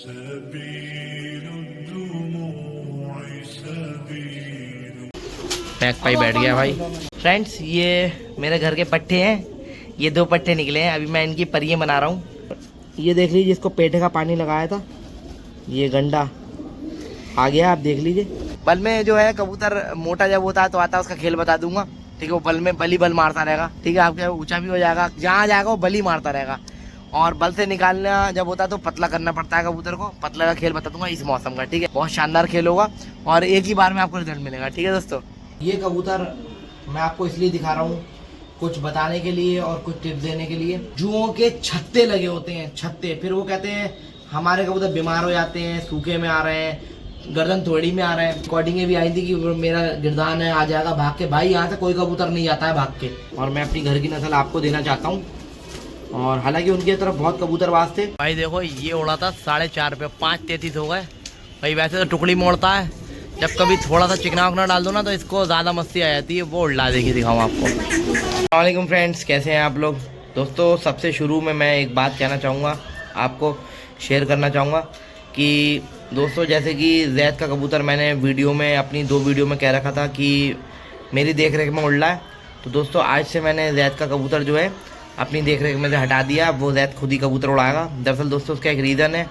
Pack पाई बैठ गया भाई। फ्रेंड्स ये मेरे घर के पट्टे हैं, ये 2 पट्टे निकले हैं, अभी मैं इनकी परियां बना रहा हूँ। ये देख लीजिए, इसको पेटे का पानी लगाया था, ये गंडा आ गया, आप देख लीजिए। बल में जो है कबूतर मोटा जब होता है तो आता है, उसका खेल बता दूंगा, ठीक है। वो बल में बली बल मारता रहेगा, ठीक है, आपके ऊंचा भी हो जाएगा, जहाँ जाएगा वो बली मारता रहेगा। और बल से निकालना जब होता है तो पतला करना पड़ता है कबूतर को, पतला का खेल बता दूंगा इस मौसम का, ठीक है। बहुत शानदार खेल होगा और एक ही बार में आपको रिजल्ट मिलेगा, ठीक है दोस्तों। ये कबूतर मैं आपको इसलिए दिखा रहा हूँ, कुछ बताने के लिए और कुछ टिप्स देने के लिए। जुओं के छत्ते लगे होते हैं, छत्ते, फिर वो कहते हैं हमारे कबूतर बीमार हो जाते हैं, सूखे में आ रहे हैं, गर्दन थोड़ी में आ रहे हैं। रिकॉर्डिंगें भी आई थी कि मेरा गिरदान है, आ जाएगा भाग के। भाई यहाँ से कोई कबूतर नहीं आता है भाग के, और मैं अपनी घर की नस्ल आपको देना चाहता हूँ। और हालांकि उनकी तरफ बहुत कबूतरबाज थे भाई। देखो ये उड़ा था 4.5 पे, 5.33 हो गए भाई। वैसे तो टुकड़ी मोड़ता है, जब कभी थोड़ा सा चिकना वकना डाल दो ना तो इसको ज़्यादा मस्ती आ जाती है, वो उड़ा देगी। दिखाऊँ आपको। अस्सलाम वालेकुम फ्रेंड्स, कैसे हैं आप लोग। दोस्तों सबसे शुरू में मैं एक बात कहना चाहूँगा, आपको शेयर करना चाहूँगा कि दोस्तों जैसे कि जैद का कबूतर मैंने वीडियो में, अपनी 2 वीडियो में कह रखा था कि मेरी देख रेख में उड़ रहा है। तो दोस्तों आज से मैंने जैद का कबूतर जो है अपनी देख रेख में से हटा दिया, वो जैद खुद ही कबूतर उड़ाएगा। दरअसल दोस्तों उसका एक रीज़न है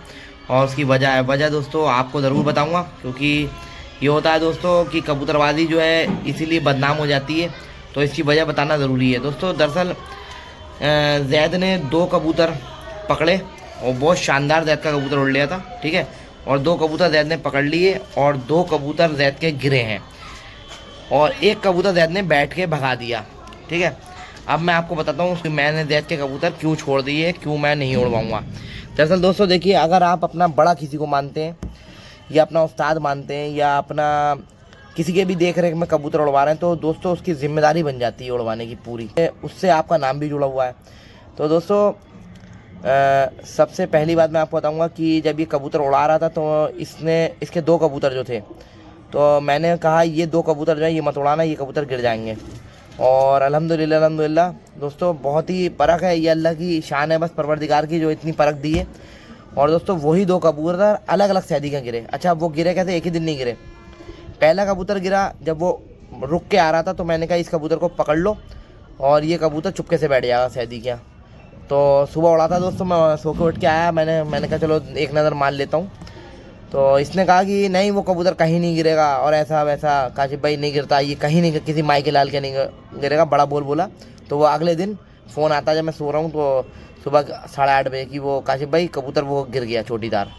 और उसकी वजह है। वजह दोस्तों आपको ज़रूर बताऊँगा, क्योंकि ये होता है दोस्तों कि कबूतरबाजी जो है इसीलिए बदनाम हो जाती है, तो इसकी वजह बताना ज़रूरी है दोस्तों। दरअसल जैद ने 2 कबूतर पकड़े और बहुत शानदार जैद का कबूतर उड़ लिया था, ठीक है। और 2 कबूतर जैद ने पकड़ लिए और 2 कबूतर जैद के गिरे हैं और 1 कबूतर जैद ने बैठ के भगा दिया, ठीक है। अब मैं आपको बताता हूँ कि मैंने जैद के कबूतर क्यों छोड़ दिए, क्यों मैं नहीं उड़वाऊँगा। दरअसल दोस्तों देखिए, अगर आप अपना बड़ा किसी को मानते हैं या अपना उस्ताद मानते हैं या अपना किसी के भी देख रेख में कबूतर उड़वा रहे हैं, तो दोस्तों उसकी जिम्मेदारी बन जाती है उड़वाने की पूरी, उससे आपका नाम भी जुड़ा हुआ है। तो दोस्तों सबसे पहली बात मैं आपको बताऊंगा कि जब ये कबूतर उड़ा रहा था तो इसके 2 कबूतर जो थे, तो मैंने कहा ये 2 कबूतर जो है ये मत उड़ाना, ये कबूतर गिर जाएंगे। और अल्हम्दुलिल्लाह दोस्तों बहुत ही परख है, ये अल्लाह की शान है, बस परवरदिगार की जो इतनी परख दी है। और दोस्तों वही 2 कबूतर अलग अलग सैदी का गिरे। अच्छा वो गिरे कैसे, एक ही दिन नहीं गिरे। पहला कबूतर गिरा जब वो रुक के आ रहा था, तो मैंने कहा इस कबूतर को पकड़ लो और ये कबूतर चुपके से बैठ जाएगा सैदी क्या। तो सुबह उड़ा था दोस्तों, मैं सो के उठ के आया, मैंने कहा चलो एक नज़र मार लेता हूँ। तो इसने कहा कि नहीं वो कबूतर कहीं नहीं गिरेगा और ऐसा वैसा। काशिफ भाई नहीं गिरता, ये कहीं नहीं, किसी माई के लाल के नहीं गिरेगा, बड़ा बोला। तो वो अगले दिन फ़ोन आता जब मैं सो रहा हूँ, तो सुबह 8:30 बजे की, वो काशिफ भाई कबूतर वो गिर गया चोटीदार।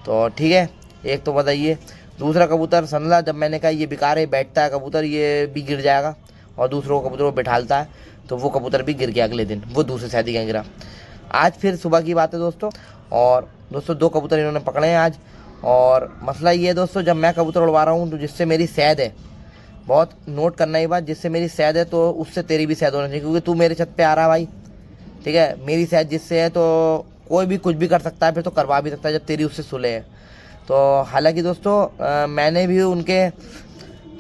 तो ठीक है, एक तो बताइए। दूसरा कबूतर सनला, जब मैंने कहा ये बेकार है, बैठता है कबूतर, ये भी गिर जाएगा, और दूसरों कबूतर को बैठालता है, तो वो कबूतर भी गिर गया अगले दिन, वो दूसरे सैदी का गिरा। आज फिर सुबह की बात है दोस्तों, और दोस्तों 2 कबूतर इन्होंने पकड़े हैं आज। और मसला ये है दोस्तों, जब मैं कबूतर उड़वा रहा हूँ तो जिससे मेरी सैद है, बहुत नोट करना ये बात, जिससे मेरी सैद है तो उससे तेरी भी सैद होना चाहिए, क्योंकि तू मेरे छत पे आ रहा है भाई, ठीक है। मेरी सैद जिससे है तो कोई भी कुछ भी कर सकता है, फिर तो करवा भी सकता है जब तेरी उससे सुलह है। तो हालांकि दोस्तों मैंने भी उनके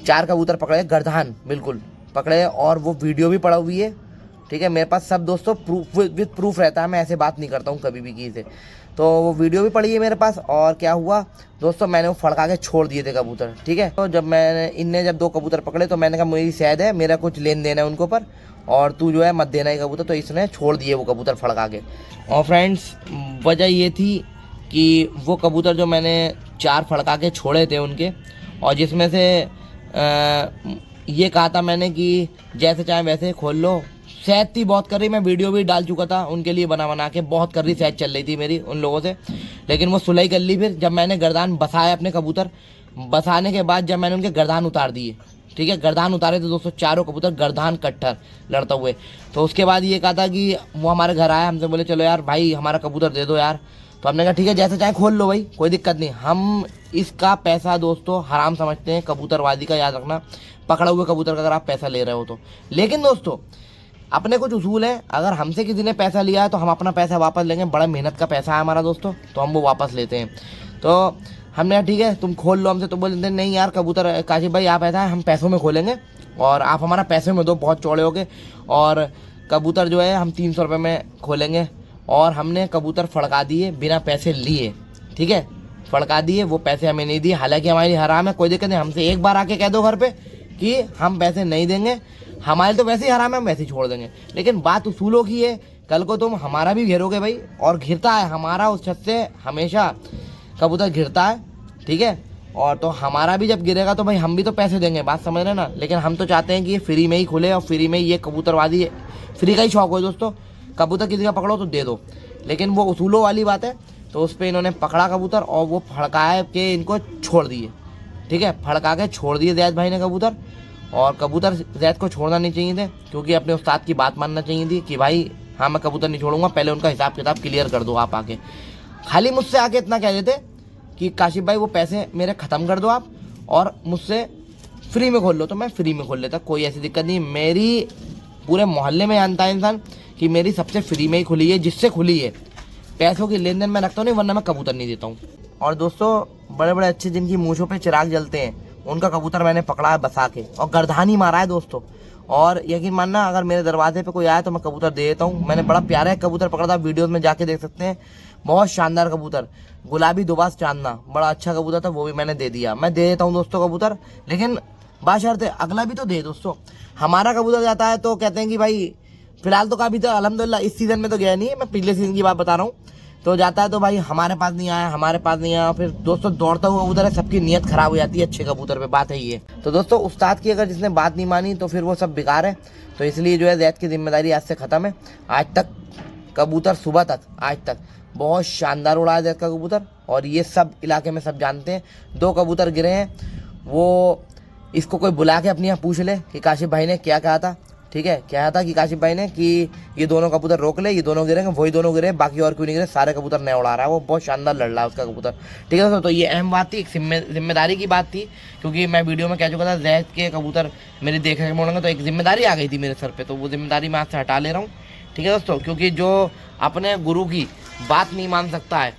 4 कबूतर पकड़े, गर्दान बिल्कुल पकड़े, और वो वीडियो भी पड़ा हुई है, ठीक है। मेरे पास सब दोस्तों प्रूफ विद प्रूफ रहता है, मैं ऐसे बात नहीं करता हूँ कभी भी किसी से। तो वो वीडियो भी पड़ी है मेरे पास। और क्या हुआ दोस्तों, मैंने वो फड़का के छोड़ दिए थे कबूतर, ठीक है। तो जब इनने जब 2 कबूतर पकड़े तो मैंने कहा मेरी सैद है, मेरा कुछ लेन देन है उनको पर, और तू जो है मत देना ही कबूतर। तो इसने छोड़ दिए वो कबूतर फड़का के। और फ्रेंड्स वजह ये थी कि वो कबूतर जो मैंने 4 फड़का के छोड़े थे उनके, और जिसमें से ये कहा था मैंने कि जैसे चाहे वैसे खोल लो। सैद थी बहुत कर रही, मैं वीडियो भी डाल चुका था उनके लिए बना के, बहुत कर रही सैद चल रही थी मेरी उन लोगों से, लेकिन वो सुलह कर ली। फिर जब मैंने गर्दान बसाया अपने कबूतर, बसाने के बाद जब मैंने उनके गर्दान उतार दिए, ठीक है, गर्दान उतारे तो दोस्तों 4 कबूतर गर्दान कट्टर लड़ते हुए। तो उसके बाद ये कहा था कि वो हमारे घर आया, हमसे बोले चलो यार भाई हमारा कबूतर दे दो यार। तो हमने कहा ठीक है जैसे चाहे खोल लो भाई, कोई दिक्कत नहीं। हम इसका पैसा दोस्तों हराम समझते हैं, कबूतरबाजी का याद रखना, पकड़ा हुए कबूतर का अगर आप पैसा ले रहे हो तो। लेकिन दोस्तों अपने कुछ उसूल है, अगर हमसे किसी ने पैसा लिया है तो हम अपना पैसा वापस लेंगे, बड़ा मेहनत का पैसा है हमारा दोस्तों, तो हम वो वापस लेते हैं। तो हमने कहा ठीक है तुम खोल लो हमसे, तो बोलते नहीं यार कबूतर काशिफ भाई आप ऐसा है, हम पैसों में खोलेंगे और आप हमारा पैसे में दो, बहुत चौड़े हो गए, और कबूतर जो है हम 300 रुपये में खोलेंगे। और हमने कबूतर फड़का दिए बिना पैसे लिए, ठीक है, फड़का दिए, वो पैसे हमें नहीं दिए, हालांकि हमारी हराम है, कोई दिक्कत नहीं, हमसे एक बार आके कह दो घर पे कि हम पैसे नहीं देंगे, हमारे तो वैसे ही हराम है, हम वैसे ही छोड़ देंगे। लेकिन बात उसूलों की है, कल को तुम हमारा भी घेरोगे भाई, और घिरता है हमारा उस छत से हमेशा कबूतर घिरता है, ठीक है, और तो हमारा भी जब गिरेगा तो भाई हम भी तो पैसे देंगे, बात समझ रहे ना। लेकिन हम तो चाहते हैं कि ये फ्री में ही खुले और फ्री में ये कबूतरबाजी, फ्री का ही शौक हो दोस्तों, कबूतर किसी का पकड़ो तो दे दो। लेकिन वो उसूलों वाली बात है, तो उस पर इन्होंने पकड़ा कबूतर और वो फड़का के इनको छोड़ दिए, ठीक है, फड़का के छोड़ दिए जैद भाई ने कबूतर। और कबूतर जैद को छोड़ना नहीं चाहिए थे, क्योंकि अपने उस्ताद की बात मानना चाहिए थी कि भाई हाँ मैं कबूतर नहीं छोड़ूंगा, पहले उनका हिसाब किताब क्लियर कर दो आप आके। खाली मुझसे आके इतना कह देते कि काशिफ भाई वो पैसे मेरे ख़त्म कर दो आप और मुझसे फ्री में खोल लो, तो मैं फ्री में खोल लेता, कोई ऐसी दिक्कत नहीं। मेरी पूरे मोहल्ले में जानता है इंसान कि मेरी सबसे फ्री में ही खुली है, जिससे खुली है, पैसों की लेन देन मैं रखता हूँ नहीं, वरना मैं कबूतर नहीं देता हूँ। और दोस्तों बड़े बड़े अच्छे जिनकी मूँछों पे चिराग जलते हैं, उनका कबूतर मैंने पकड़ा है बसा के और गर्दानी मारा है दोस्तों। और यकीन मानना अगर मेरे दरवाजे पे कोई आया तो मैं कबूतर दे देता हूँ। मैंने बड़ा प्यारा एक कबूतर पकड़ा था, वीडियोस में जाके देख सकते हैं, बहुत शानदार कबूतर, गुलाबी दुबास चांदना, बड़ा अच्छा कबूतर था, वो भी मैंने दे दिया। मैं दे देता हूँ दोस्तों कबूतर, लेकिन बाशर्ते अगला भी तो दे दोस्तों। हमारा कबूतर जाता है तो कहते हैं कि भाई फिलहाल तो काफ़ी तो अल्हम्दुलिल्लाह इस सीज़न में तो गया नहीं है, मैं पिछले सीज़न की बात बता रहा हूँ, तो जाता है तो भाई हमारे पास नहीं आया, हमारे पास नहीं आया, फिर दोस्तों दौड़ता हुआ कबूतर है, सबकी नीयत खराब हो जाती है अच्छे कबूतर पे, बात है ये। तो दोस्तों उस्ताद की अगर जिसने बात नहीं मानी तो फिर वो सब बेकार है, तो इसलिए जो है जैद की जिम्मेदारी आज से ख़त्म है। आज तक कबूतर सुबह तक आज तक बहुत शानदार उड़ा है जैद का कबूतर, और ये सब इलाके में सब जानते हैं। 2 कबूतर गिरे हैं, वो इसको कोई बुला के अपने यहाँ पूछ ले कि काशिफ भाई ने क्या कहा था, ठीक है, क्या था कि काशिफ भाई ने कि ये दोनों कबूतर रोक ले, ये दोनों गिरेंगे, वही दोनों गिरे, बाकी और क्यों नहीं गिरे, सारे कबूतर नया उड़ा रहा है, वो बहुत शानदार लड़ रहा है उसका कबूतर, ठीक है दोस्तों। तो ये अहम बात थी, एक जिम्मेदारी की बात थी, क्योंकि मैं वीडियो में कह चुका था जैद के कबूतर मेरे देखने में उड़ेंगे, तो एक जिम्मेदारी आ गई थी मेरे सर पर, तो वो जिम्मेदारी मैं आज से हटा ले रहा हूँ, ठीक है दोस्तों। क्योंकि जो अपने गुरु की बात नहीं मान सकता है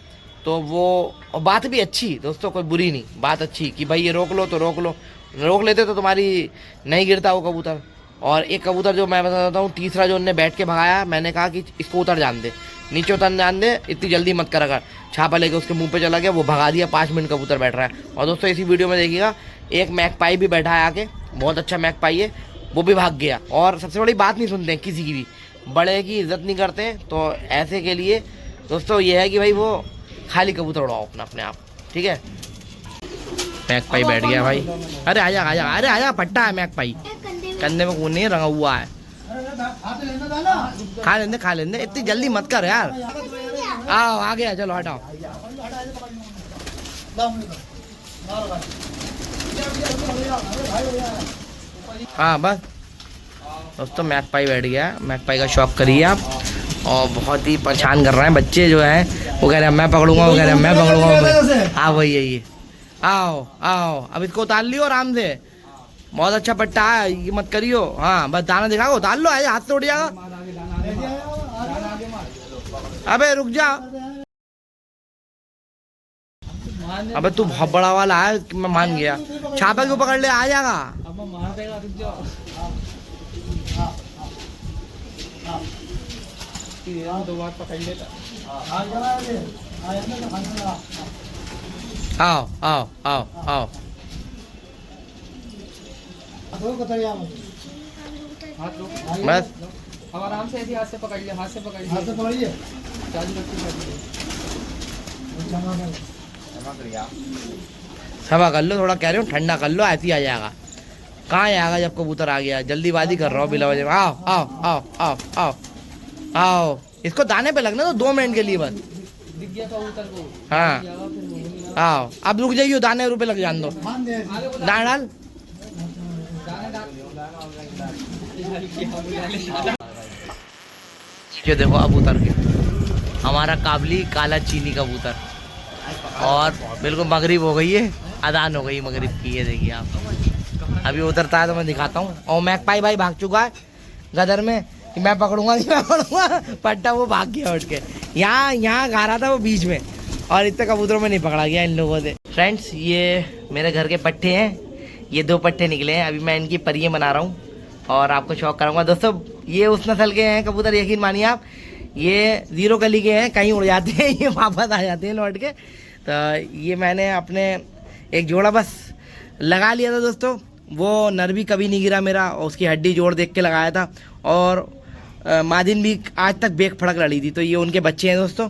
तो वो, और बात भी अच्छी दोस्तों, कोई बुरी नहीं, बात अच्छी कि भाई ये रोक लो तो रोक लो, रोक लेते तो तुम्हारी नहीं गिरता वो कबूतर। और एक कबूतर जो मैं बताता हूँ, तीसरा जो उनने बैठ के भगाया, मैंने कहा कि इसको उतर जान दे, नीचे उतर जान दे, इतनी जल्दी मत कर, अगर छापा लेके उसके मुंह पे चला गया, वो भगा दिया, 5 मिनट कबूतर बैठ रहा है। और दोस्तों इसी वीडियो में देखिएगा एक मैकपाई भी बैठा है आके, बहुत अच्छा मैकपाई है, वो भी भाग गया। और सबसे बड़ी बात नहीं सुनते हैं किसी की भी, बड़े की इज्जत नहीं करते, तो ऐसे के लिए दोस्तों ये है कि भाई वो खाली कबूतर उड़ाओ अपना अपने आप, ठीक है। मैकपाई बैठ गया भाई, अरे आजा आजा, अरे आजा, पट्टा है मैकपाई, कंधे में खून नहीं रंगा हुआ है, खा लेंदे, इतनी जल्दी मत कर यार, आओ आ गया, चलो हटाओ। हाँ बस दोस्तों मैकपाई बैठ गया, मैकपाई का शौक करिए आप, और बहुत ही परेशान कर रहे हैं बच्चे जो है, वो कह रहे हैं मैं पकड़ूंगा, वो कह रहे हैं मैं पकड़ूंगा। हाँ वही है ये, आओ आओ, अब इसको उतार लियो आराम से, बहुत अच्छा पट्टा है, ये मत करियो। हाँ बस दाना दिखाओ, उतार लो, हाथ से उड़ जाएगा, अबे रुक जा, अबे तू बहुत बड़ा वाला है, मैं मान गया, छापा क्यों पकड़ ले, आ जाएगा। आओ आओ आओ आओ, बस अब आराम से ऐसे हाथ से पकड़ लिया, हाथ से पकड़िए, सभा कर लो, थोड़ा कह रहे हो ठंडा कर लो, ऐसे ही आ जाएगा। कहाँ आएगा जब कबूतर आ गया, जल्दीबाजी कर रहा हूँ बिला वजह। आओ आओ आओ आओ आओ आओ, इसको दाने पे लगना तो 2 मिनट के लिए बस, दिख गया कबूतर को। हाँ आओ, अब रुक जाइए, दाने रुपए लग जान दो, दाना डाल, ये देखो अब उतर के हमारा काबली काला चीनी कबूतर, और बिल्कुल मगरिब हो गई है, अदान हो गई मगरिब की, ये देखिए आप, अभी उतरता है तो मैं दिखाता हूँ। और मैकपाई भाई भाग चुका है गदर में कि मैं पकड़ूंगा नहीं, मैं पकड़ूंगा, पट्टा वो भाग गया उठ के, यहाँ गा रहा था वो बीच में, और इतने कबूतरों में नहीं पकड़ा गया इन लोगों से। फ्रेंड्स ये मेरे घर के पट्टे हैं, ये 2 पट्टे निकले हैं, अभी मैं इनकी परियां बना रहा हूँ और आपको शौक कराऊंगा। दोस्तों ये उस नस्ल के हैं कबूतर, यकीन मानिए आप, ये 0 कली के हैं, कहीं उड़ जाते हैं ये वापस आ जाते हैं लौट के, तो ये मैंने अपने एक जोड़ा बस लगा लिया था दोस्तों। वो नर भी कभी नहीं गिरा मेरा, और उसकी हड्डी जोड़ देख के लगाया था। और मादिन भी आज तक बेक फड़क लड़ी थी। तो ये उनके बच्चे हैं दोस्तों,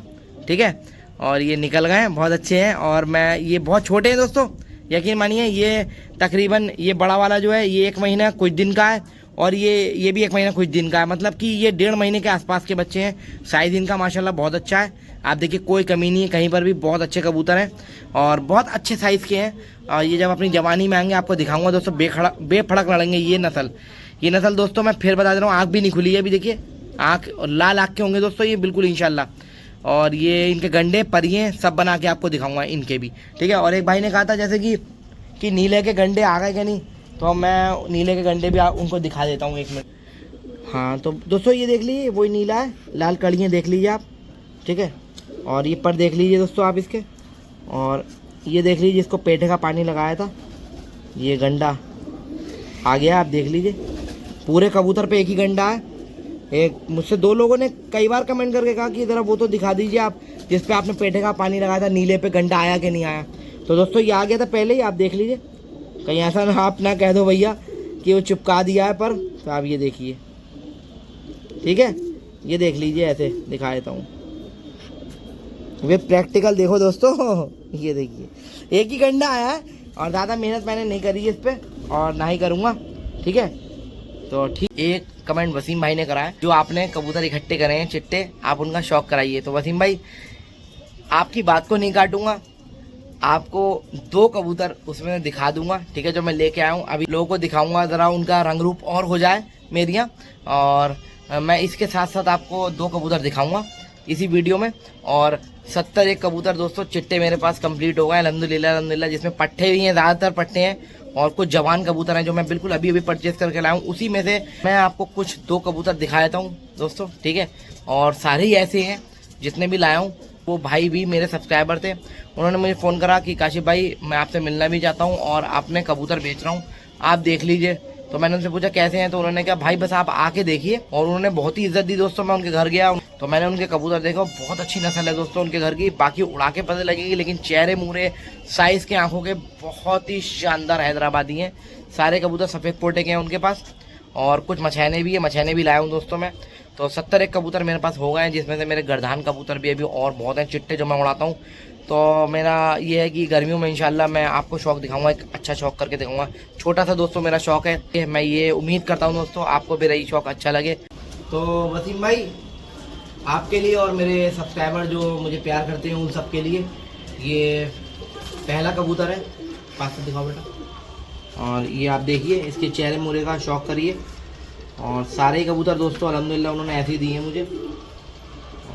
ठीक है। और ये निकल गए हैं, बहुत अच्छे हैं। और मैं ये बहुत छोटे हैं दोस्तों, यकीन मानिए। ये तकरीबन ये बड़ा वाला जो है ये 1 महीना कुछ दिन का है, और ये भी 1 महीना कुछ दिन का है। मतलब कि ये 1.5 महीने के आसपास के बच्चे हैं। साइज इनका माशाल्लाह बहुत अच्छा है। आप देखिए कोई कमी नहीं है कहीं पर भी, बहुत अच्छे कबूतर हैं और बहुत अच्छे साइज़ के हैं। और ये जब अपनी जवानी में आएंगे आपको दिखाऊंगा दोस्तों, बेफड़क लड़ेंगे ये नस्ल दोस्तों। मैं फिर बता दे रहा हूँ, आँख भी नहीं खुली है अभी, देखिए आँख लाल आँख के होंगे दोस्तों ये बिल्कुल इंशाल्लाह। और ये इनके गंडे परिए सब बना के आपको दिखाऊंगा इनके भी, ठीक है। और एक भाई ने कहा था जैसे कि नीले के गंडे आ गए क्या नहीं, तो मैं नीले के गंडे भी उनको दिखा देता हूँ 1 मिनट। हाँ तो दोस्तों ये देख लीजिए, वही नीला है, लाल कड़ियाँ देख लीजिए आप, ठीक है। और ये पर देख लीजिए दोस्तों आप इसके। और ये देख लीजिए जिसको पेटे का पानी लगाया था, ये गंडा आ गया, आप देख लीजिए। पूरे कबूतर पे एक ही गंडा है। एक मुझसे 2 लोगों ने कई बार कमेंट करके कहा कि ज़रा वो तो दिखा दीजिए आप जिस पे आपने पेटे का पानी लगाया था, नीले पे गंडा आया कि नहीं आया। तो दोस्तों ये आ गया था पहले ही, आप देख लीजिए। कहीं ऐसा ना आप ना कह दो भैया कि वो चिपका दिया है पर। तो आप ये देखिए, ठीक है, ये देख लीजिए, ऐसे दिखा देता हूँ। वे प्रैक्टिकल देखो दोस्तों, ये देखिए एक ही गंडा आया है और ज़्यादा मेहनत मैंने नहीं करी है इस पर, और ना ही करूँगा, ठीक है। तो ठीक, एक कमेंट वसीम भाई ने करा है, जो आपने कबूतर इकट्ठे करे हैं चिट्टे, आप उनका शौक कराइए। तो वसीम भाई आपकी बात को नहीं काटूंगा, आपको 2 कबूतर उसमें दिखा दूंगा, ठीक है, जो मैं लेके आया हूँ। अभी लोगों को दिखाऊंगा, ज़रा उनका रंग रूप और हो जाए मेरियाँ। और मैं इसके साथ साथ आपको 2 कबूतर दिखाऊंगा इसी वीडियो में। और 71 कबूतर दोस्तों चिट्टे मेरे पास कंप्लीट हो गए अल्हम्दुलिल्लाह, जिसमें पट्टे भी हैं, ज़्यादातर पट्टे हैं और कुछ जवान कबूतर हैं जो मैं बिल्कुल अभी परचेज करके लाया हूँ। उसी में से मैं आपको कुछ 2 कबूतर दिखा देता हूँ दोस्तों, ठीक है। और सारे ही ऐसे हैं जितने भी लाया हूँ। वो भाई भी मेरे सब्सक्राइबर थे, उन्होंने मुझे फ़ोन करा कि काशिफ भाई मैं आपसे मिलना भी चाहता हूँ और आपने कबूतर बेच रहा हूँ, आप देख लीजिए। तो मैंने उनसे पूछा कैसे हैं, तो उन्होंने कहा भाई बस आप आके देखिए। और उन्होंने बहुत ही इज्जत दी दोस्तों। मैं उनके घर गया तो मैंने उनके कबूतर देखा, बहुत अच्छी नस्ल है दोस्तों उनके घर की। बाकी उड़ा के पता लगेगी, लेकिन चेहरे मुहरे साइज़ के आँखों के बहुत ही शानदार हैदराबादी हैं। सारे कबूतर सफ़ेद पोटे के हैं उनके पास, और कुछ मछैने भी है, मछैने भी लाया हूँ दोस्तों मैं। तो 71 कबूतर मेरे पास हो गए हैं, जिसमें से मेरे गर्दान कबूतर भी अभी और बहुत हैं चिट्टे जो मैं उड़ाता हूँ। तो मेरा ये है कि गर्मियों में इंशाल्लाह मैं आपको शौक दिखाऊंगा, एक अच्छा शौक करके दिखाऊंगा। छोटा सा दोस्तों मेरा शौक है, मैं ये उम्मीद करता हूँ दोस्तों आपको मेरा ये शौक अच्छा लगे। तो वसीम भाई आपके लिए और मेरे सब्सक्राइबर जो मुझे प्यार करते हैं उन सब के लिए ये पहला कबूतर है, पास से दिखाओ बेटा। और ये आप देखिए, इसके चेहरे मुहरे का शौक करिए। और सारे ही कबूतर दोस्तों अल्हम्दुलिल्लाह उन्होंने ऐसे ही दिए हैं मुझे,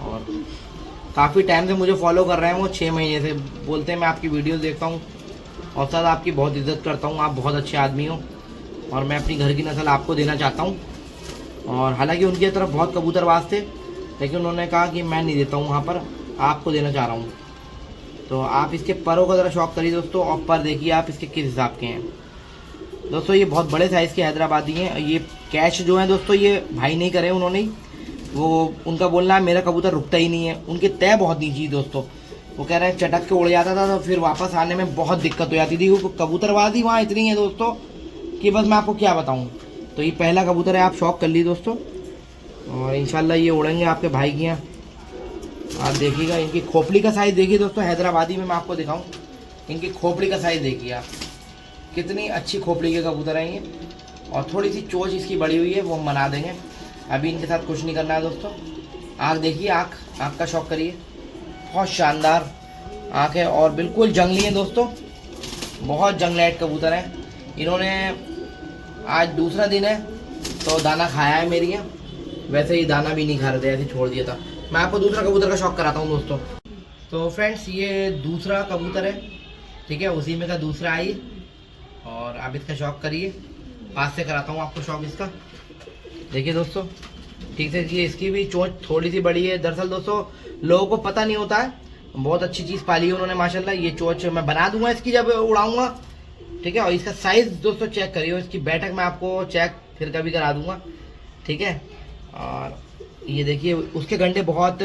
और काफ़ी टाइम से मुझे फॉलो कर रहे हैं वो, 6 महीने से बोलते हैं मैं आपकी वीडियोस देखता हूँ और सर आपकी बहुत इज्जत करता हूँ, आप बहुत अच्छे आदमी हो और मैं अपनी घर की नस्ल आपको देना चाहता हूँ। और हालांकि उनकी तरफ बहुत कबूतरबाज थे, लेकिन उन्होंने कहा कि मैं नहीं देता हूँ वहाँ पर, आपको देना चाह रहा हूँ। तो आप इसके परों का ज़रा शौक करिए दोस्तों, और पर देखिए आप इसके किस हिसाब के हैं दोस्तों। ये बहुत बड़े साइज़ के हैदराबादी हैं। ये कैच जो है दोस्तों ये भाई नहीं करे उन्होंने ही, वो उनका बोलना है मेरा कबूतर रुकता ही नहीं है। उनकी तय बहुत नीची है दोस्तों, वो कह रहे हैं चटक के उड़ जाता था तो फिर वापस आने में बहुत दिक्कत हो जाती थी। वो कबूतरबाजी वहाँ इतनी है दोस्तों कि बस मैं आपको क्या बताऊँ। तो ये पहला कबूतर है, आप शौक कर ली दोस्तों, और इंशाल्लाह ये उड़ेंगे आपके भाई के यहाँ। आप देखिएगा इनकी खोपड़ी का साइज़ देखिए दोस्तों, हैदराबादी में मैं आपको दिखाऊँ, इनकी खोपड़ी का साइज़ देखिए आप, कितनी अच्छी खोपड़ी के कबूतर हैं ये। और थोड़ी सी चोंच इसकी बड़ी हुई है, वो हम बना देंगे, अभी इनके साथ कुछ नहीं करना है दोस्तों। आँख देखिए, आँख का शौक करिए, बहुत शानदार आँख है और बिल्कुल जंगली है दोस्तों, बहुत जंगलाइट कबूतर हैं। इन्होंने आज दूसरा दिन है तो दाना खाया है मेरी यहाँ, वैसे ही दाना भी नहीं खा रहे थे, ऐसे छोड़ दिया था। मैं आपको दूसरा कबूतर का शौक कराता हूँ दोस्तों। तो फ्रेंड्स ये दूसरा कबूतर है, ठीक है, उसी में का दूसरा आई, और आप इसका शौक करिए। पास से कराता हूँ आपको शौक इसका, देखिए दोस्तों ठीक से। ये इसकी भी चोंच थोड़ी सी बड़ी है। दरअसल दोस्तों लोगों को पता नहीं होता है, बहुत अच्छी चीज़ पाली है उन्होंने माशाल्लाह। ये चोंच मैं बना दूंगा इसकी जब उड़ाऊंगा, ठीक है। और इसका साइज़ दोस्तों चेक करिए, इसकी बैठक मैं आपको चेक फिर कभी करा दूंगा, ठीक है। और ये देखिए उसके गंडे बहुत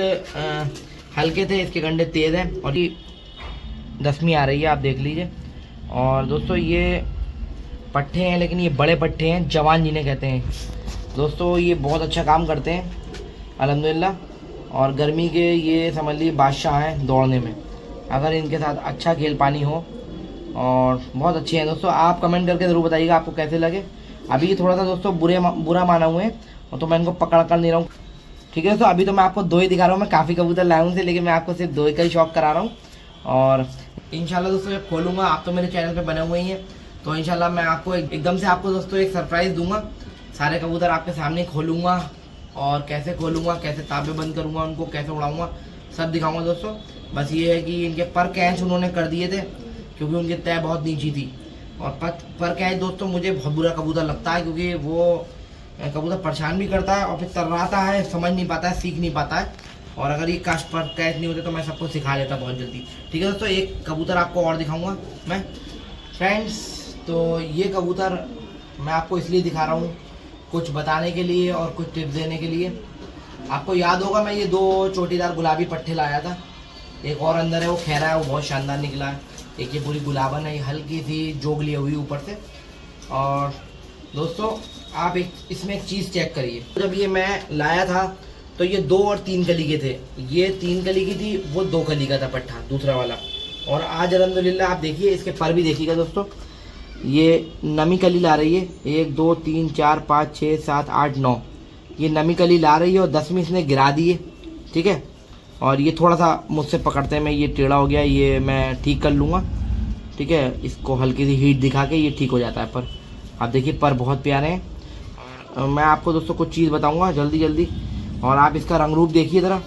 हल्के थे, इसके गंडे तेज़ हैं। और 10वीं आ रही है, आप देख लीजिए। और दोस्तों ये पट्ठे हैं, लेकिन ये बड़े पट्ठे हैं, जवान जिन्हें कहते हैं दोस्तों। ये बहुत अच्छा काम करते हैं अल्हम्दुलिल्लाह, और गर्मी के ये समझ लीजिए बादशाह हैं दौड़ने में, अगर इनके साथ अच्छा खेल पानी हो। और बहुत अच्छे हैं दोस्तों। आप कमेंट करके ज़रूर बताइएगा आपको कैसे लगे। अभी ये थोड़ा सा दोस्तों बुरा माना हुए हैं, और तो मैं इनको पकड़ कर नहीं रहा हूँ, ठीक है दोस्तों। अभी तो मैं आपको 2 ही दिखा रहा हूँ, मैं काफ़ी कबूतर लाया हूँ से, लेकिन मैं आपको सिर्फ 2 ही का ही शौक करा रहा हूँ। और इंशाल्लाह दोस्तों जब खोलूँगा, आप तो मेरे चैनल पे बने हुए ही हैं, तो इंशाल्लाह मैं आपको एकदम से आपको दोस्तों एक सरप्राइज़ दूंगा। सारे कबूतर आपके सामने खोलूँगा, और कैसे खोलूँगा, कैसे ताबे बंद करूँगा, उनको कैसे उड़ाऊँगा, सब दिखाऊँगा दोस्तों। बस ये है कि इनके पर कैच उन्होंने कर दिए थे, क्योंकि उनकी तय बहुत नीची थी। और पर कैच दोस्तों मुझे बहुत बुरा कबूतर लगता है, क्योंकि वो कबूतर परेशान भी करता है, और फिर तर्राता है, समझ नहीं पाता है, सीख नहीं पाता है। और अगर ये काश पर कैच नहीं होते तो मैं सबको सिखा देता बहुत जल्दी। ठीक है दोस्तों, एक कबूतर आपको और दिखाऊंगा मैं फ्रेंड्स। तो ये कबूतर मैं आपको इसलिए दिखा रहा हूँ, कुछ बताने के लिए और कुछ टिप्स देने के लिए। आपको याद होगा मैं ये 2 चोटीदार गुलाबी पट्टे लाया था, एक और अंदर है वो खैरा है, वो बहुत शानदार निकला है। एक ये पूरी गुलाबन है, ये हल्की सी जोगली हुई ऊपर से। और दोस्तों आप इसमें एक चीज़ चेक करिए, जब ये मैं लाया था तो ये 2 और 3 कली के थे, ये 3 कली की थी, वो 2 कली का था पट्ठा दूसरा वाला। और आज अल्हम्दुलिल्लाह आप देखिए इसके पर भी देखिएगा दोस्तों, ये नमी कली ला रही है, 1 2 3 4 5 6 7 8 9, ये नमी कली ला रही है, और 10वीं इसने गिरा दी है। ठीक है, और ये थोड़ा सा मुझसे पकड़ते हैं, मैं ये टेढ़ा हो गया, ये मैं ठीक कर लूँगा। ठीक है, इसको हल्की सी हीट दिखा के ये ठीक हो जाता है। पर आप देखिए पर बहुत प्यारे हैं। और मैं आपको दोस्तों कुछ चीज़ बताऊंगा जल्दी जल्दी। और आप इसका रंग रूप देखिए ज़रा,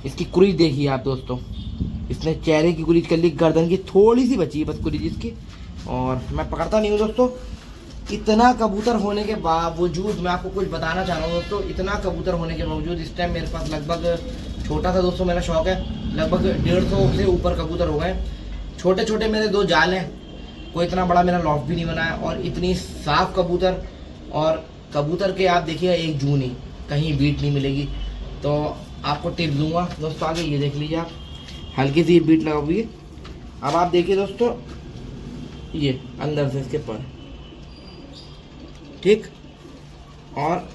इसकी कुरीज देखिए आप दोस्तों, इसने चेहरे की कुरीज कर ली, गर्दन की थोड़ी सी बची है बस कुरीज इसकी। और मैं पकड़ता नहीं हूँ दोस्तों। इतना कबूतर होने के बावजूद मैं आपको कुछ बताना चाह रहा हूँ दोस्तों, इतना कबूतर होने के बावजूद इस टाइम मेरे पास लगभग, छोटा सा दोस्तों मेरा शौक है, लगभग 150 से ऊपर कबूतर हो गए। छोटे छोटे मेरे 2 जाल हैं, कोई इतना बड़ा मेरा लॉफ्ट भी नहीं बना है। और इतनी साफ कबूतर, और कबूतर के आप देखिए एक जू नहीं, कहीं बीट नहीं मिलेगी। तो आपको टिप्स दूंगा दोस्तों आगे, ये देख लीजिए आप, हल्की सी बीट लगा हुई है। अब आप देखिए दोस्तों, ये अंदर से इसके पर, ठीक। और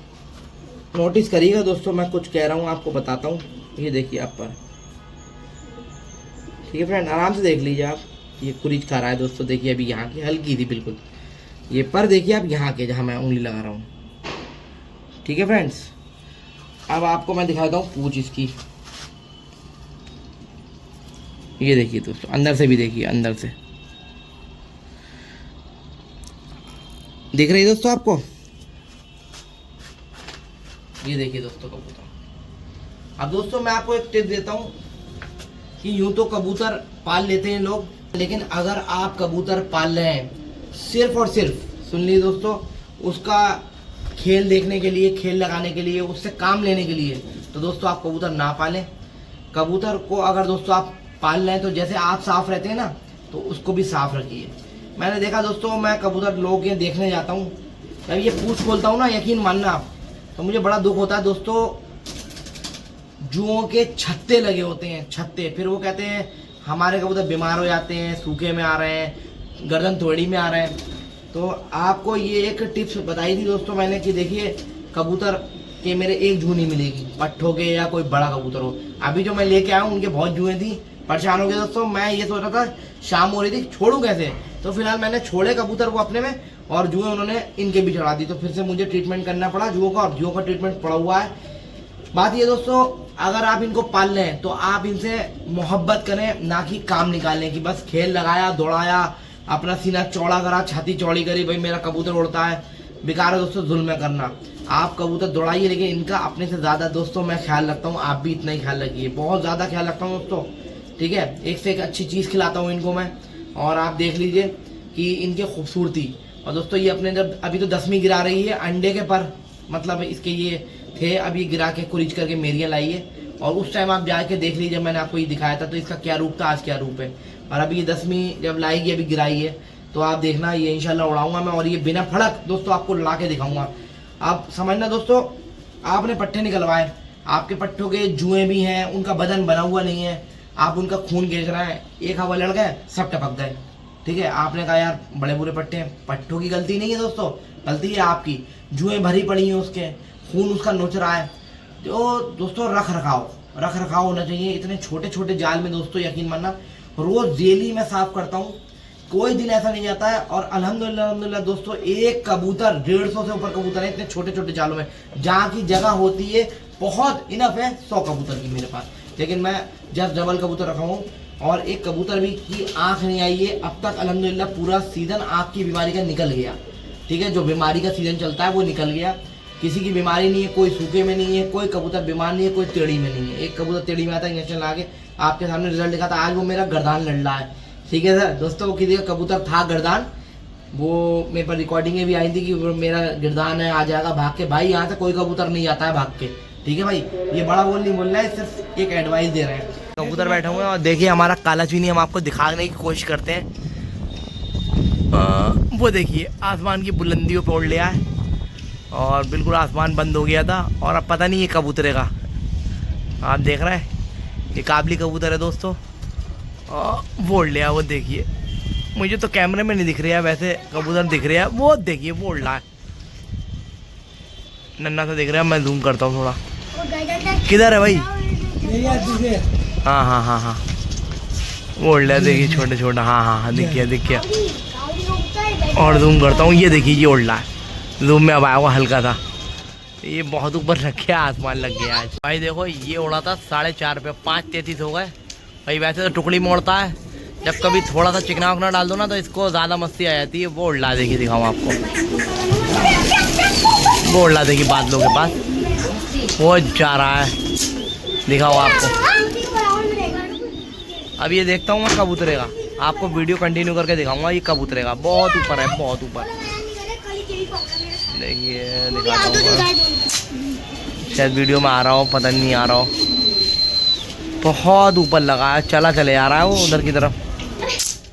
नोटिस करिएगा दोस्तों, मैं कुछ कह रहा हूँ आपको बताता हूँ, ये देखिए आप पर, ठीक है फ्रेंड, आराम से देख लीजिए आप। ये कुरीज खा रहा है दोस्तों, देखिए अभी यहाँ की हल्की थी बिल्कुल, ये पर देखिए आप यहाँ के, जहाँ मैं उंगली लगा रहा हूँ। ठीक है फ्रेंड्स, अब आपको मैं दिखाता हूँ पूंछ इसकी, ये देखिए दोस्तों, अंदर से भी देखिए, अंदर से दिख रही है दोस्तों आपको, ये देखिए दोस्तों कबूतर। अब दोस्तों मैं आपको एक टिप देता हूँ कि यूं तो कबूतर पाल लेते हैं लोग, लेकिन अगर आप कबूतर पाल रहे हैं सिर्फ और सिर्फ, सुन लीजिए दोस्तों, उसका खेल देखने के लिए, खेल लगाने के लिए, उससे काम लेने के लिए, तो दोस्तों आप कबूतर ना पालें। कबूतर को अगर दोस्तों आप पाल रहे हैं तो जैसे आप साफ रहते हैं ना, तो उसको भी साफ रखिए। मैंने देखा दोस्तों, मैं कबूतर लोग ये देखने जाता हूँ, जब ये पूंछ खोलता हूँ ना, यकीन मानना आप, तो मुझे बड़ा दुख होता है दोस्तों। जुओं के छत्ते लगे होते हैं, छत्ते, फिर वो कहते हैं हमारे कबूतर बीमार हो जाते हैं, सूखे में आ रहे हैं, गर्दन थोड़ी में आ रहे हैं। तो आपको ये एक टिप्स बताई थी दोस्तों मैंने कि देखिए कबूतर के मेरे एक जू नहीं मिलेगी, पट्ठों के या कोई बड़ा कबूतर हो। अभी जो मैं लेके आया हूँ उनके बहुत जुएँ थी, परेशान हो गए दोस्तों। मैं ये सोच रहा था शाम हो रही थी, छोड़ूं कैसे, तो फिलहाल मैंने छोड़े कबूतर को अपने में, और जुएँ उन्होंने इनके भी चढ़ा दी, तो फिर से मुझे ट्रीटमेंट करना पड़ा जुओं का, और जुओं का ट्रीटमेंट पड़ा हुआ है। बात ये दोस्तों, अगर आप इनको पाल रहे हैं तो आप इनसे मोहब्बत करें, ना कि काम निकालें कि बस खेल लगाया, दौड़ाया, अपना सीना चौड़ा करा, छाती चौड़ी करी, भाई मेरा कबूतर उड़ता है। बेकार है दोस्तों जुल्म करना। आप कबूतर दौड़ाइए, लेकिन इनका अपने से ज़्यादा दोस्तों मैं ख्याल रखता हूँ, आप भी इतना ही ख्याल रखिए, बहुत ज़्यादा ख्याल रखता हूँ दोस्तों। ठीक है, एक से एक अच्छी चीज़ खिलाता हूँ इनको मैं, और आप देख लीजिए कि इनकी खूबसूरती। और दोस्तों ये अपने जब अभी तो 10वीं गिरा रही है, अंडे के पर मतलब इसके ये थे, अभी गिरा के कुरीच करके मेरियाँ लाई है। और उस टाइम आप जाके देख लीजिए, मैंने आपको ये दिखाया था, तो इसका क्या रूप था, आज क्या रूप है। और अभी ये 10वीं जब लाएगी, अभी गिराई है, तो आप देखना ये इंशाल्लाह उड़ाऊंगा मैं, और ये बिना फड़क दोस्तों आपको ला के दिखाऊंगा। आप समझना दोस्तों, आपने पट्टे निकलवाए, आपके पट्टों के जुएँ भी हैं, उनका बदन बना हुआ नहीं है, आप उनका खून खींच रहे हैं, एक हवा लड़ गए सब टपक गए। ठीक है, आपने कहा यार बड़े बुरे पट्टे हैं, पट्टों की गलती नहीं है दोस्तों, गलती है आपकी, जुएं भरी पड़ी हैं उसके, खून उसका नोच रहा है। तो दोस्तों रख रखाव होना चाहिए। इतने छोटे छोटे जाल में दोस्तों यकीन मानना रोज डेली मैं साफ करता हूँ, कोई दिन ऐसा नहीं जाता है। और अल्हम्दुलिल्लाह दोस्तों एक कबूतर 150 से ऊपर कबूतर है इतने छोटे छोटे जालों में, जहाँ की जगह होती है बहुत इनफ है 100 कबूतर की मेरे पास। लेकिन मैं जब डबल कबूतर रखा हूँ और एक कबूतर भी की आँख नहीं आई है अब तक। अल्हम्दुलिल्लाह पूरा सीजन आँख की बीमारी का निकल गया। ठीक है, जो बीमारी का सीजन चलता है वो निकल गया, किसी की बीमारी नहीं है, कोई सूखे में नहीं है, कोई कबूतर बीमार नहीं है, कोई टेढ़ी में नहीं है। एक कबूतर टेढ़ी में आता है, इंजेक्शन लगा के आपके सामने रिजल्ट दिखा था, आज वो मेरा गर्दान लड़ रहा है। ठीक है सर दोस्तों, वो किसी का कबूतर था गर्दान, वो मेरे पर रिकॉर्डिंगें भी आई थी कि मेरा गर्दान है आ जाएगा भाग के। भाई यहाँ से कोई कबूतर नहीं आता है भाग के। ठीक है भाई, ये बड़ा बोल नहीं बोल रहा है, सिर्फ एक एडवाइस दे रहे हैं। कबूतर बैठे हुए हैं और देखिए हमारा काला चीनी हम आपको दिखाने की कोशिश करते हैं। वो देखिए आसमान की बुलंदियों पे उड़ लिया है और बिल्कुल आसमान बंद हो गया था और अब पता नहीं ये कब उतरेगा। आप देख रहे हैं ये काबली कबूतर है दोस्तों, वो उड़ लिया। वो देखिए मुझे तो कैमरे में नहीं दिख रहा है, वैसे कबूतर दिख रहा है। वो देखिए वो उड़ रहा है, नन्ना सा दिख रहा है। मैं जूम करता हूँ थोड़ा, किधर है भाई? हाँ हाँ हाँ हाँ वो उड़ लिया, देखिए छोटे छोटा। हाँ हाँ हाँ दिख गया। और जूम करता हूँ, ये देखिए ये उड़ रहा है, जूम में अब आया हुआ हल्का था। ये बहुत ऊपर रखे आसमान लग गया आज भाई। देखो ये उड़ा था 4:30 पे, 5:33 हो गए भाई। वैसे तो टुकड़ी मोड़ता है, जब कभी थोड़ा सा चिकना वकना डाल दो ना तो इसको ज़्यादा मस्ती आ जाती है। वो उड़ा देखिए, दिखाऊँ आपको, वो उड़ा देखिए बादलों के पास, वो जा रहा है, दिखाओ आपको। अब ये देखता हूँ मैं कब उतरेगा, आपको वीडियो कंटिन्यू करके दिखाऊंगा ये कब उतरेगा। बहुत ऊपर है, बहुत ऊपर। देखिए दिखाता हूँ, शायद वीडियो में आ रहा हो, पता नहीं आ रहा हो। बहुत ऊपर लगा है, चले आ रहा है वो उधर की तरफ,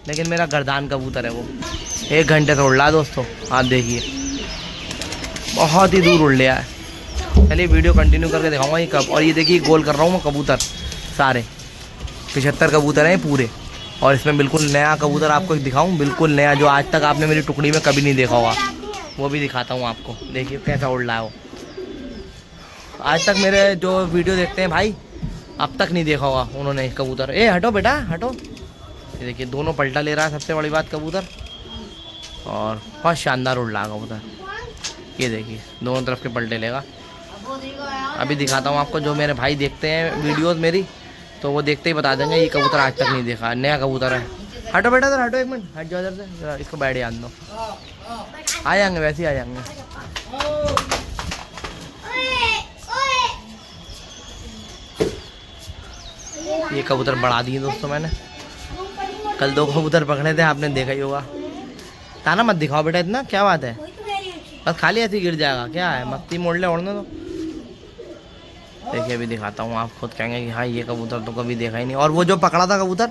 लेकिन मेरा गर्दान कबूतर है वो। 1 घंटे से उड़ रहा है दोस्तों, आप देखिए बहुत ही दूर उड़ लिया है। चलिए वीडियो कंटिन्यू करके दिखाऊंगा ये कब। और ये देखिए गोल कर रहा हूँ मैं कबूतर, सारे 75 कबूतर हैं पूरे। और इसमें बिल्कुल नया कबूतर आपको दिखाऊं, बिल्कुल नया, जो आज तक आपने मेरी टुकड़ी में कभी नहीं देखा होगा, वो भी दिखाता हूँ आपको। देखिए कैसा उड़ रहा है वो। आज तक मेरे जो वीडियो देखते हैं भाई, अब तक नहीं देखा होगा उन्होंने कबूतर। ए हटो बेटा हटो। ये देखिए दोनों पलटा ले रहा है, सबसे बड़ी बात कबूतर, और बहुत शानदार उड़ रहा है कबूतर। ये देखिए दोनों तरफ के पलटे लेगा। अभी दिखाता हूँ आपको, जो मेरे भाई देखते हैं वीडियोस मेरी, तो वो देखते ही बता देंगे ये कबूतर आज तक नहीं देखा, नया कबूतर है। हटो बेटा इधर हटो, 1 मिनट हट जाओ इधर से जरा, इसको बैठ जान दो। आ जाएंगे, वैसे ही आ जाएंगे। ये कबूतर बढ़ा दिए दोस्तों मैंने, कल 2 कबूतर पकड़े थे, आपने देखा ही होगा। ताना मत दिखाओ बेटा इतना, क्या बात है, बस खाली ऐसे ही गिर जाएगा, क्या है मस्ती मोड़ ले, उड़ने दो। देखिए अभी दिखाता हूँ, आप खुद कहेंगे कि हाँ ये कबूतर तो कभी देखा ही नहीं। और वो जो पकड़ा था कबूतर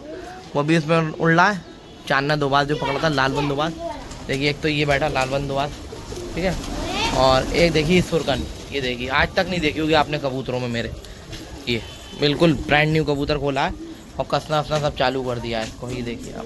वो भी उसमें उड़ रहा है। चांदना दोबाज जो पकड़ा था, लालबन दोबाज, देखिए एक तो ये बैठा लालबन दोबाज, ठीक है, और एक देखिए सुरकन। ये देखिए आज तक नहीं देखी होगी आपने कबूतरों में मेरे, ये बिल्कुल ब्रांड न्यू कबूतर खोला है और कसना वसना सब चालू कर दिया है इसको। ये देखिए आप।